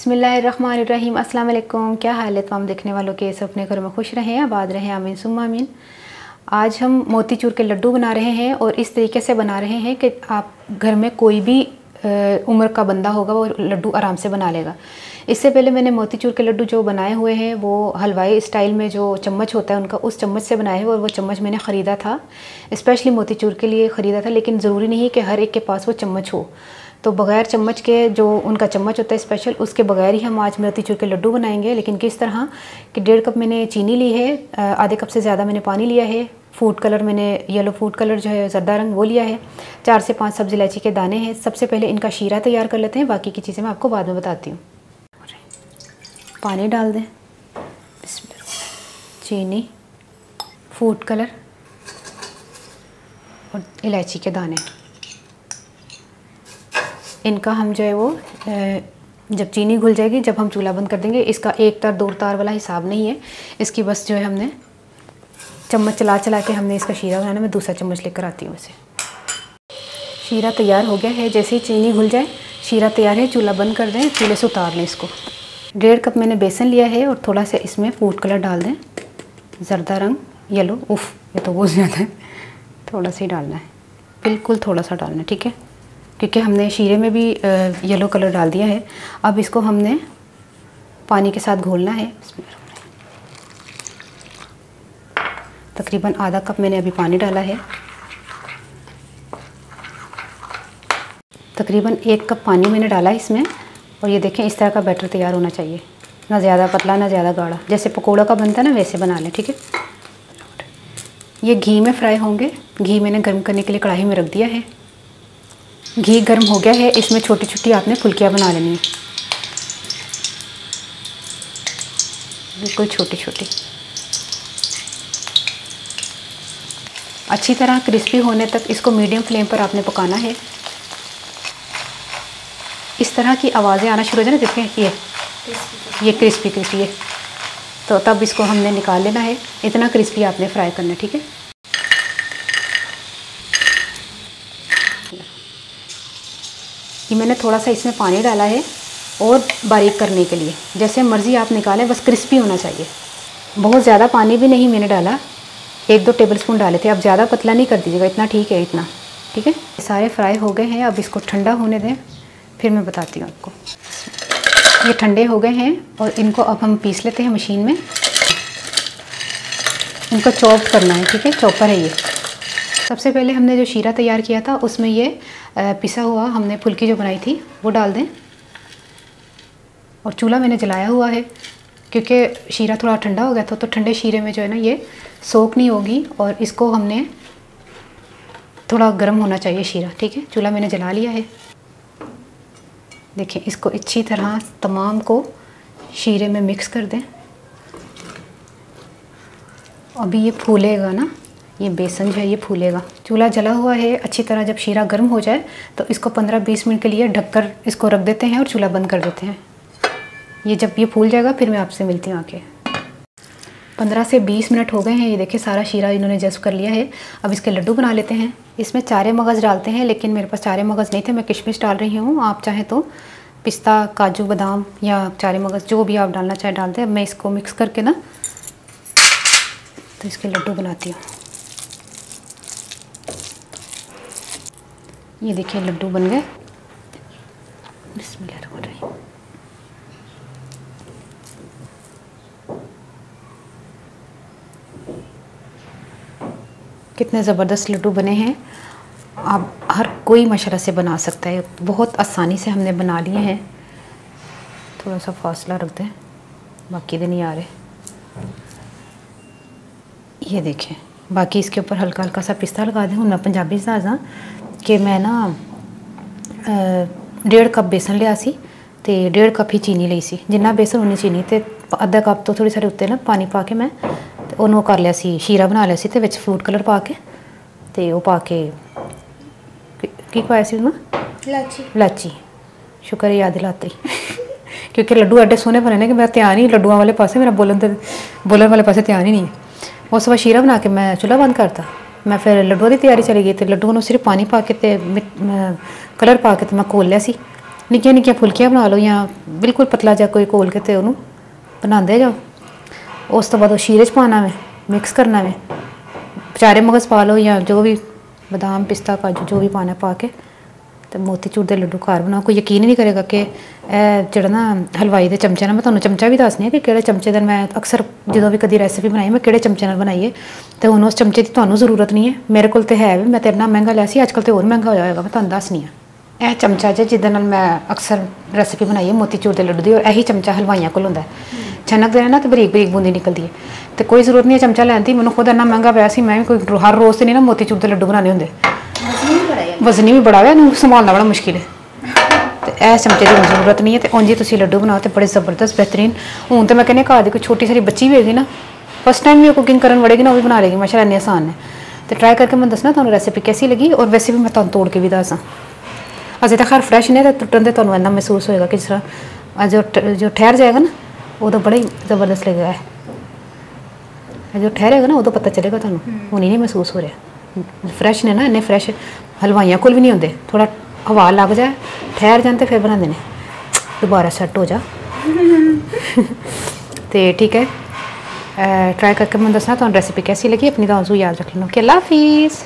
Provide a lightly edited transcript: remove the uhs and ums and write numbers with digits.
बिस्मिल्लाहिर्रहमानिर्रहीम। अस्सलाम वालेकुम। क्या हाल है तमाम देखने वालों के? सब अपने घरों में खुश रहें, आबाद रहें, आमीन सुम्मा आमीन। आज हम मोतीचूर के लड्डू बना रहे हैं और इस तरीके से बना रहे हैं कि आप घर में कोई भी उम्र का बंदा होगा वो लड्डू आराम से बना लेगा। इससे पहले मैंने मोतीचूर के लड्डू जो बनाए हुए हैं वो हलवाई स्टाइल में जो चम्मच होता है उनका, उस चम्मच से बनाए हुए, और वो चम्मच मैंने ख़रीदा था, स्पेशली मोतीचूर के लिए ख़रीदा था। लेकिन ज़रूरी नहीं है कि हर एक के पास वो चम्मच हो, तो बग़ैर चम्मच के जो उनका चम्मच होता है स्पेशल, उसके बगैर ही हम आज मोतीचूर के लड्डू बनाएंगे। लेकिन किस तरह कि 1.5 कप मैंने चीनी ली है, आधे कप से ज़्यादा मैंने पानी लिया है, फूड कलर मैंने येलो फूड कलर जो है ज़र्दा रंग वो लिया है, 4 से 5 सब्ज़ी इलायची के दाने हैं। सबसे पहले इनका शीरा तैयार कर लेते हैं, बाकी की चीज़ें मैं आपको बाद में बताती हूँ। पानी डाल दें, चीनी, फूड कलर और इलायची के दाने। इनका हम जो है वो जब चीनी घुल जाएगी, जब हम चूल्हा बंद कर देंगे, इसका 1 तार 2 तार वाला हिसाब नहीं है, इसकी बस जो है हमने चम्मच चला चला के हमने इसका शीरा बनाना। मैं दूसरा चम्मच लेकर आती हूँ इसे। शीरा तैयार हो गया है, जैसे ही चीनी घुल जाए शीरा तैयार है, चूल्हा बंद कर दें, चूल्हे से उतार लें इसको। 1.5 कप मैंने बेसन लिया है और थोड़ा सा इसमें फूड कलर डाल दें, ज़र्दा रंग येलो। उफ़, ये तो बहुत ज़्यादा है, थोड़ा सा ही डालना है, बिल्कुल थोड़ा सा डालना है, ठीक है, क्योंकि हमने शीरे में भी येलो कलर डाल दिया है। अब इसको हमने पानी के साथ घोलना है। तकरीबन आधा कप मैंने अभी पानी डाला है। तकरीबन 1 कप पानी मैंने डाला है इसमें, और ये देखें इस तरह का बैटर तैयार होना चाहिए, ना ज़्यादा पतला ना ज़्यादा गाढ़ा, जैसे पकोड़ा का बनता है ना वैसे बना लें, ठीक है। ये घी में फ्राई होंगे। घी मैंने गर्म करने के लिए कढ़ाई में रख दिया है। घी गर्म हो गया है, इसमें छोटी छोटी आपने फुल्कियाँ बना लेनी है, बिल्कुल छोटी छोटी। अच्छी तरह क्रिस्पी होने तक इसको मीडियम फ्लेम पर आपने पकाना है। इस तरह की आवाज़ें आना शुरू हो जाए ना, देखें ये क्रिस्पी क्रिस्पी है, तो तब इसको हमने निकाल लेना है। इतना क्रिस्पी आपने फ्राई करना है, ठीक है। ये मैंने थोड़ा सा इसमें पानी डाला है और बारीक करने के लिए, जैसे मर्ज़ी आप निकालें, बस क्रिस्पी होना चाहिए। बहुत ज़्यादा पानी भी नहीं मैंने डाला, 1-2 टेबलस्पून डाले थे। अब ज़्यादा पतला नहीं कर दीजिएगा, इतना ठीक है, इतना ठीक है। सारे फ्राई हो गए हैं, अब इसको ठंडा होने दें, फिर मैं बताती हूँ आपको। ये ठंडे हो गए हैं और इनको अब हम पीस लेते हैं मशीन में। इनको चॉप करना है, ठीक है, चॉपर है ये। सबसे पहले हमने जो शीरा तैयार किया था उसमें ये पिसा हुआ हमने फुल्की जो बनाई थी वो डाल दें, और चूल्हा मैंने जलाया हुआ है क्योंकि शीरा थोड़ा ठंडा हो गया था, तो ठंडे शीरे में जो है ना ये सोख नहीं होगी, और इसको हमने थोड़ा गर्म होना चाहिए शीरा, ठीक है। चूल्हा मैंने जला लिया है। देखिए इसको अच्छी तरह तमाम को शीरे में मिक्स कर दें। अभी ये फूलेगा ना, ये बेसन जो है ये फूलेगा। चूल्हा जला हुआ है, अच्छी तरह जब शीरा गर्म हो जाए तो इसको 15-20 मिनट के लिए ढककर इसको रख देते हैं और चूल्हा बंद कर देते हैं। ये जब ये फूल जाएगा फिर मैं आपसे मिलती हूँ आके। 15 से 20 मिनट हो गए हैं, ये देखिए सारा शीरा इन्होंने जज़्ब कर लिया है। अब इसके लड्डू बना लेते हैं। इसमें चारे मगज़ डालते हैं, लेकिन मेरे पास चारे मगज़ नहीं थे, मैं किशमिश डाल रही हूँ। आप चाहें तो पिस्ता, काजू, बादाम या चारे मगज़ जो भी आप डालना चाहें डाल दें। अब मैं इसको मिक्स करके ना तो इसके लड्डू बनाती हूँ। ये देखिए लड्डू बन गए। बिस्मिल्लाह। कितने ज़बरदस्त लड्डू बने हैं। आप हर कोई मशरा से बना सकता है, बहुत आसानी से हमने बना लिए हैं। थोड़ा सा फासला रख दें, बाकी दिन नहीं आ रहे। ये देखें, बाकी इसके ऊपर हल्का हल्का सा पिस्ता लगा दें। मैं पंजाबी साजा कि मैं ना 1.5 कप बेसन लिया सी ते 1.5 कप ही चीनी ली सी। जिन्ना बेसन उन्नी चीनी, ते आधा कप तो थोड़ी सारी उत्ते ना पानी पा के मैं ਉਹਨੂੰ कर लिया सी, शीरा बना लिया सी, ते विच फूड कलर पा के ते वो पा के की पाया सी उसमें लाची। शुक्र है याद दिलाती क्योंकि लड्डू एडे सोहने बने ने कि मेरा ध्यान ही लड्डुआं वाले पासे, मेरा बोलन वाले पासे ध्यान ही नहीं है। उस बाद शीरा बना के मैं चूल्हा बंद करता। मैं फिर लड्डुआं की तैयारी चली गई, तो लड्डुआं सिर्फ पानी पा के ते कलर पा के तो मैं घोल लिया सी। ਨਿੱਕੀਆਂ ਨਿੱਕੀਆਂ ਫੁਲਕੀਆਂ ਬਣਾ ਲਓ ਜਾਂ ਬਿਲਕੁਲ ਪਤਲਾ ਜਿਹਾ ਕੋਈ ਘੋਲ ਕੇ ਤੇ ਉਹਨੂੰ ਬਣਾਉਂਦੇ ਜਾਓ। ਉਸ ਤੋਂ ਬਾਅਦ ਉਹ ਸ਼ੀਰੇ 'ਚ ਪਾਉਣਾ ਵੇ, ਮਿਕਸ ਕਰਨਾ ਵੇ, ਚਾਰੇ ਮਗਜ਼ ਪਾ ਲਓ ਜਾਂ ਜੋ ਵੀ ਬਦਾਮ ਪਿਸਤਾ ਕਾਜੂ ਜੋ ਵੀ ਪਾਉਣਾ ਪਾ ਕੇ ਤੇ ਮੋਤੀਚੂਰ ਦੇ ਲੱਡੂ ਘਰ ਬਣਾਓ। ਕੋਈ ਯਕੀਨ ਨਹੀਂ ਕਰੇਗਾ ਕਿ ਇਹ ਜਿਹੜਾ ਨਾ ਹਲਵਾਈ ਦੇ ਚਮਚੇ ਨਾਲ, ਮੈਂ ਤੁਹਾਨੂੰ ਚਮਚਾ ਵੀ ਦੱਸਦੀ ਹਾਂ ਕਿ ਕਿਹੜੇ ਚਮਚੇ ਨਾਲ ਮੈਂ ਅਕਸਰ ਜਦੋਂ ਵੀ ਕਦੀ ਰੈਸਿਪੀ ਬਣਾਈ ਮੈਂ ਕਿਹੜੇ ਚਮਚੇ ਨਾਲ ਬਣਾਈਏ। ਤੇ ਹੁਣ ਉਸ ਚਮਚੇ ਦੀ ਤੁਹਾਨੂੰ ਜ਼ਰੂਰਤ ਨਹੀਂ ਹੈ, ਮੇਰੇ ਕੋਲ ਤੇ ਹੈ ਵੀ, ਮੈਂ ਤੇ ਇੰਨਾ ਮਹਿੰਗਾ ਲਿਆ ਸੀ, ਅੱਜ ਕੱਲ੍ਹ ਤੇ ਹੋਰ ਮਹਿੰਗਾ ਹੋਇਆ ਹੋਏਗਾ। ਮੈਂ ਤੁਹਾਨੂੰ ਦੱਸਣੀ ਆ ਇਹ ਚਮਚਾ ਜਿਹਦੇ ਨਾਲ ਮੈਂ ਅਕਸਰ ਰੈਸਿਪੀ ਬਣਾਈ ਹੈ ਮੋਤੀਚੂਰ ਦੇ ਲੱਡੂ ਦੀ, ਔਰ ਇਹੀ ਚਮਚਾ ਹਲਵਾਈਆਂ ਕੋਲ ਹੁੰਦਾ। ਛਨਕਦੇ ਨੇ ਨਾ ਤੇ ਬਰੀਕ ਬਰੀਕ ਬੂੰਦੀ ਨਿਕਲਦੀ ਹੈ, ਤੇ ਕੋਈ ਜ਼ਰੂਰਤ ਨਹੀਂ ਹੈ ਚਮਚਾ ਲੈਣ ਦੀ। ਮੈਨੂੰ ਖੁਦ ਇੰਨਾ ਮਹਿੰਗਾ ਪਿਆ ਸੀ, ਮੈਂ ਵੀ ਕੋਈ ਹਰ ਰੋਜ਼ ਤੇ ਨਹੀਂ ਨਾ ਮੋਤੀਚੂਰ ਦੇ ਲੱਡੂ ਬਣਾਉਣੇ ਹੁੰਦੇ, ਵਜ਼ਨੀ ਵੀ ਬੜਾ ਹੋਇਆ, ਇਹਨੂੰ ਸੰਭਾਲਣਾ ਬੜਾ ਮੁਸ਼ਕਿਲ ਹੈ। ਤੇ ਇਹ ਚਮਚੇ ਦੀ ਜ਼ਰੂਰਤ ਨਹੀਂ ਹੈ। ਤੇ ਉਂਝ ਹੀ ਤੁਸੀਂ ਲੱਡੂ ਬਣਾਓ ਤੇ ਬੜੇ ਜ਼ਬਰਦਸਤ ਬਹਿਤਰੀਨ। ਹੁਣ ਤੇ ਮੈਂ ਕਹਿੰਦੀ ਘਰ ਦੀ ਕੋਈ ਛੋਟੀ ਸਾਰੀ ਬੱਚੀ ਵੀ ਹੋਏਗੀ ਨਾ, ਫਸਟ ਟਾਈਮ ਵੀ ਉਹ ਕੁਕਿੰਗ ਕਰਨ ਵੜੇਗੀ ਨਾ, ਉਹ ਵੀ ਬਣਾ ਲੇਗੀ ਮਾਸ਼ਾਅੱਲਾ, ਇੰਨੀ ਆਸਾਨ ਹੈ। ਤੇ ਟਰਾਈ ਕਰਕੇ ਮੈਨੂੰ ਦੱਸਣਾ ਤੁਹਾਨੂੰ ਰੈਸਿਪੀ कैसी लगी, और वैसे भी मैं ਤੁਹਾਨੂੰ ਤੋੜ ਕੇ ਵੀ ਦੱਸਾਂ। ਅਜੇ ਤਾਂ ਖੈਰ ਫਰੈਸ਼ ਨੇ, ਤੇ ਟੁੱਟਣ ਤੇ ਤੁਹਾਨੂੰ ਇੰਨਾ ਮਹਿਸੂਸ ਹੋਏਗਾ ਕਿ ਜਿਸ ਤਰ੍ਹਾਂ ਜੋ ਠਹਿਰ ਜਾਏਗਾ ਨਾ ਉਦੋਂ ਬੜਾ ਹੀ ਜ਼ਬਰਦਸਤ ਲੱਗੇਗਾ। ਜੋ ਠਹਿਰੇਗਾ ਨਾ ਉਦੋਂ ਪਤਾ ਚੱਲੇਗਾ ਤੁਹਾਨੂੰ, ਹੁਣ ਹੀ ਨਹੀਂ ਮਹਿਸੂਸ ਹੋ ਰਿਹਾ। ਫਰੈਸ਼ ਨੇ ਨਾ, ਇੰਨੇ ਫਰੈਸ਼ ਹਲਵਾਈਆਂ ਕੋਲ ਵੀ ਨਹੀਂ ਹੁੰਦੇ। ਥੋੜਾ ਹਵਾ ਲੱਗ ਜਾਏ, ਠਹਿਰ ਜਾਣ ਤੇ ਫਿਰ ਬਣਾਉਂਦੇ ਨੇ, ਦੁਬਾਰਾ ਸੈੱਟ ਹੋ ਜਾ। ਤੇ ਠੀਕ है, ट्राई करके मैं दसना तो रेसिपी कैसी लगी, अपनी दुआ याद रख लेना। ओके, अल्लाह हाफिज़।